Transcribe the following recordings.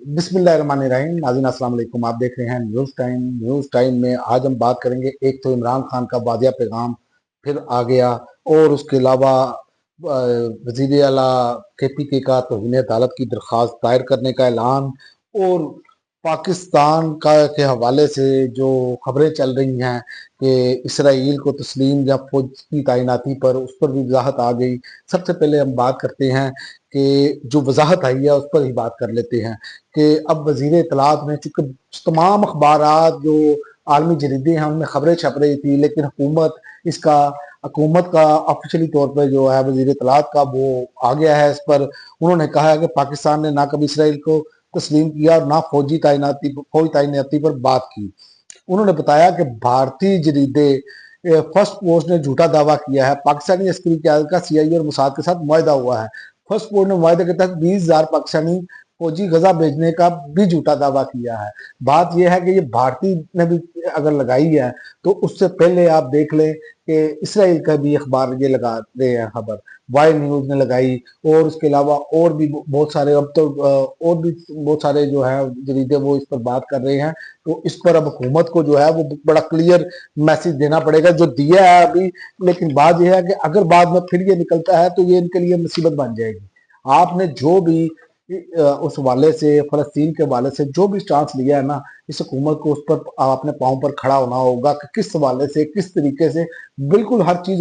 बिस्मिल्लाहिर्रहमानिर्रहीम। नाज़रीन अस्सलाम वालेकुम। आप देख रहे हैं न्यूज़ टाइम में आज हम बात करेंगे। एक तो इमरान खान का वादिया पैगाम फिर आ गया, और उसके अलावा वज़ीर आला KPK का तौहीन अदालत की दरख्वास्त दायर करने का ऐलान, और पाकिस्तान का के हवाले से जो खबरें चल रही हैं कि इसराइल को तस्लीम या फौज की तैनाती पर, उस पर भी वजाहत आ गई। सबसे पहले हम बात करते हैं कि जो वजाहत आई है उस पर ही बात कर लेते हैं कि अब वजीर इत्तलात ने, चूंकि तमाम अखबारात जो आलमी जरीदे हैं उनमें खबरें छप रही थी, लेकिन हुकूमत का ऑफिशियली तौर पर जो है वजीर इत्तलात का वो आ गया है इस पर। उन्होंने कहा है कि पाकिस्तान ने ना कभी इसराइल को तस्लीम किया और ना फौजी तैनाती पर बात की। उन्होंने बताया कि भारतीय जरीदे फर्स्ट पोस्ट ने झूठा दावा किया है। पाकिस्तानी अस्करी क़यादत का CIA और मोसाद के साथ मुआहदा हुआ है। फर्स्ट पोस्ट ने मुआहदे के तहत 20,000 पाकिस्तानी फौजी गजा भेजने का भी झूठा दावा किया है। बात यह है कि ये भारतीय ने भी अगर लगाई है तो उससे पहले आप देख लें कि इसराइल का भी अखबार ये लगा रहे हैं खबर, वाई न्यूज ने लगाई, और उसके अलावा और भी बहुत सारे, अब तो और भी बहुत सारे जो है जरीदे वो इस पर बात कर रहे हैं। तो इस पर अब हुकूमत को जो है वो बड़ा क्लियर मैसेज देना पड़ेगा, जो दिया है अभी। लेकिन बात यह है कि अगर बाद में फिर ये निकलता है तो ये इनके लिए मुसीबत बन जाएगी। आपने जो भी उस वाले से, फलस्तीन के वाले से जो भी स्टांस लिया है ना, इस हुकूमत को उस पर अपने पाँव पर खड़ा होना होगा कि किस वाले से, किस तरीके से, बिल्कुल हर चीज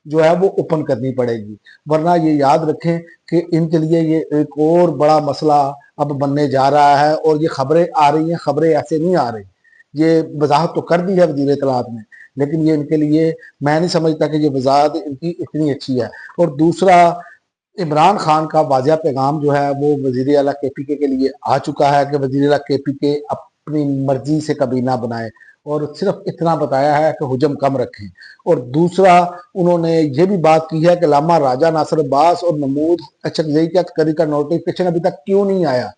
जो है वो ओपन करनी पड़ेगी। वरना ये याद रखें कि इनके लिए ये एक और बड़ा मसला अब बनने जा रहा है। और ये खबरें आ रही हैं, खबरें ऐसे नहीं आ रही, ये वजाहत तो कर दी है वजीर इत्तलात ने, लेकिन ये इनके लिए, मैं नहीं समझता कि ये वजाहत इनकी इतनी अच्छी है। और दूसरा, इमरान खान का वाजिया पैगाम जो है वो वजीर आला KPK के लिए आ चुका है कि वजीर आला KPK अपनी मर्जी से कबीना बनाए, और सिर्फ इतना बताया है कि हुजम कम रखें। और दूसरा, उन्होंने ये भी बात की है कि लामा राजा नासिर अब्बास और महमूद अचकजई का तकरीर का नोटिफिकेशन अभी तक क्यों नहीं आया।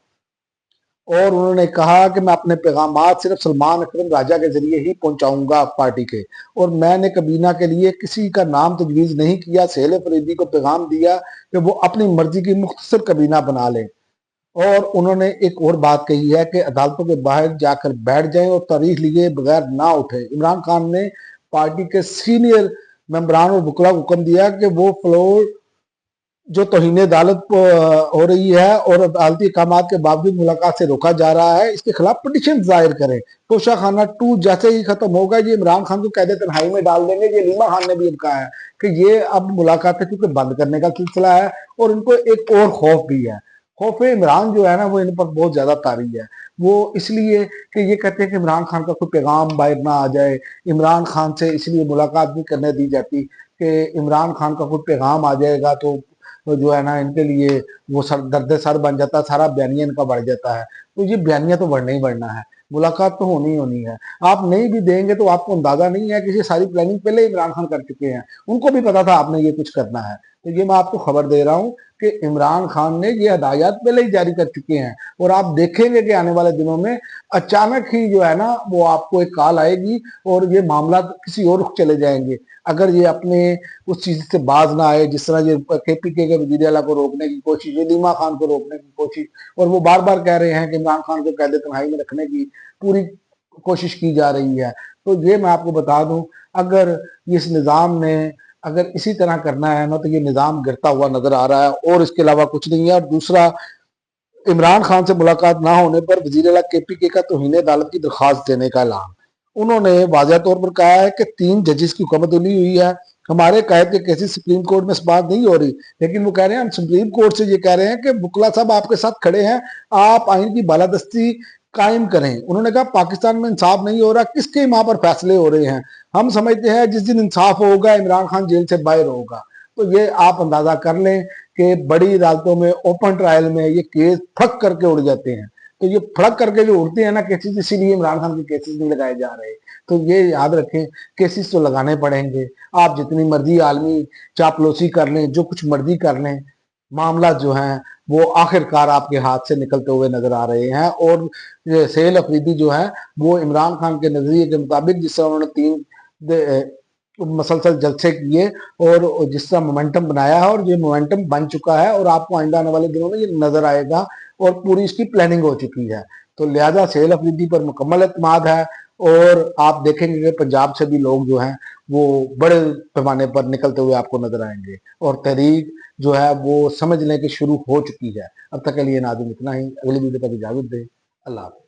और उन्होंने कहा कि मैं अपने पैगामात सिर्फ सलमान अकरम राजा के जरिए ही पहुंचाऊंगा पार्टी के, और मैंने कबीना के लिए किसी का नाम तजवीज़ नहीं किया। सहेल अफरीदी को पैगाम दिया कि वो अपनी मर्जी की मुख्तसर कबीना बना लें। और उन्होंने एक और बात कही है कि अदालतों के बाहर जाकर बैठ जाएं और तारीख लिए बगैर ना उठे। इमरान खान ने पार्टी के सीनियर मेंबरान और वकला को हुक्म दिया कि वो फ्लोर जो तौहीन अदालत हो रही है और अदालती अहकाम के बावजूद मुलाकात से रोका जा रहा है, इसके खिलाफ पिटीशन दायर करें। तोशा खाना 2 जैसे ही खत्म होगा ये इमरान खान को कैद तन्हाई में डाल देंगे। ये लीमा खान ने भी कहा है कि ये अब मुलाकातें क्योंकि बंद करने का सिलसिला है, और इनको एक और खौफ भी है। खौफ इमरान जो है ना वो इन पर बहुत ज्यादा तारी है। वो इसलिए कि ये कहते हैं कि इमरान खान का कोई पैगाम बाहर ना आ जाए। इमरान खान से इसलिए मुलाकात नहीं करने दी जाती कि इमरान खान का कोई पैगाम आ जाएगा तो जो है ना इनके लिए वो दर्द सर बन जाता है, सारा बयानिया इनका बढ़ जाता है। तो ये बयानिया तो बढ़ना ही बढ़ना है, मुलाकात तो होनी ही होनी है। आप नहीं भी देंगे तो आपको अंदाजा नहीं है कि ये सारी प्लानिंग पहले इमरान खान कर चुके हैं, उनको भी पता था आपने ये कुछ करना है। तो ये मैं आपको खबर दे रहा हूँ कि इमरान खान ने ये हदायत पहले ही जारी कर चुके हैं, और आप देखेंगे कि आने वाले दिनों में अचानक ही जो है ना वो आपको एक कॉल आएगी और ये मामला किसी और रुख चले जाएंगे, अगर ये अपने उस चीज से बाज ना आए। जिस तरह ये KPK के वजीर आला को रोकने की कोशिश, ये लीमा खान को रोकने की कोशिश, और वो बार बार कह रहे हैं कि इमरान खान को कैद तन्हाई में रखने की पूरी कोशिश की जा रही है। तो ये मैं आपको बता दूं, अगर इस निज़ाम ने अगर इसी तरह करना है ना तो ये निज़ाम गिरता हुआ नजर आ रहा है, और इसके अलावा कुछ नहीं है। और दूसरा, इमरान खान से मुलाकात ना होने पर वजीर आला KPK का तौहीन अदालत की दरख्वास्त देने का ऐलान। उन्होंने वाज़ह तौर पर कहा है कि 3 जजेस की हुकूमत हुई है, हमारे कैद के केसेस सुप्रीम कोर्ट में इस बात नहीं हो रही। लेकिन वो कह रहे हैं, हम सुप्रीम कोर्ट से ये कह रहे हैं कि बुकला साहब आपके साथ खड़े हैं, आप आइन की बालादस्ती कायम करें। उन्होंने कहा पाकिस्तान में इंसाफ नहीं हो रहा, किसके वहां पर फैसले हो रहे हैं। हम समझते हैं जिस दिन इंसाफ होगा इमरान खान जेल से बाहर होगा। तो ये आप अंदाजा कर लें कि बड़ी अदालतों में ओपन ट्रायल में ये केस फक करके उड़ जाते हैं। तो ये फड़क करके जो उड़ते हैं ना केसेस, इसीलिए इमरान खान के केसेस नहीं लगाए जा रहे। तो ये याद रखें, केसेस तो लगाने पड़ेंगे। आप जितनी मर्जी आलमी चापलूसी कर लें, जो कुछ मर्जी कर लें, मामला जो है वो आखिरकार आपके हाथ से निकलते हुए नजर आ रहे हैं। और सहेल अफरीदी जो है वो इमरान खान के नजरिए के मुताबिक, जिससे उन्होंने 3 मसलसल जलसे किए और जिस तरह मोमेंटम बनाया है, और ये मोमेंटम बन चुका है और आपको आइंदा आने वाले दिनों में ये नजर आएगा और पूरी इसकी प्लानिंग हो चुकी है। तो लिहाजा सेल अफरीदी पर मुकम्मल एतमाद है और आप देखेंगे कि पंजाब से भी लोग जो हैं वो बड़े पैमाने पर निकलते हुए आपको नजर आएंगे और तहरीक जो है वो समझ लें कि शुरू हो चुकी है। अब तक के लिए नाज़रीन इतना ही, अगली वीडियो तक इजाजत दें। अल्लाह हाफ़िज़।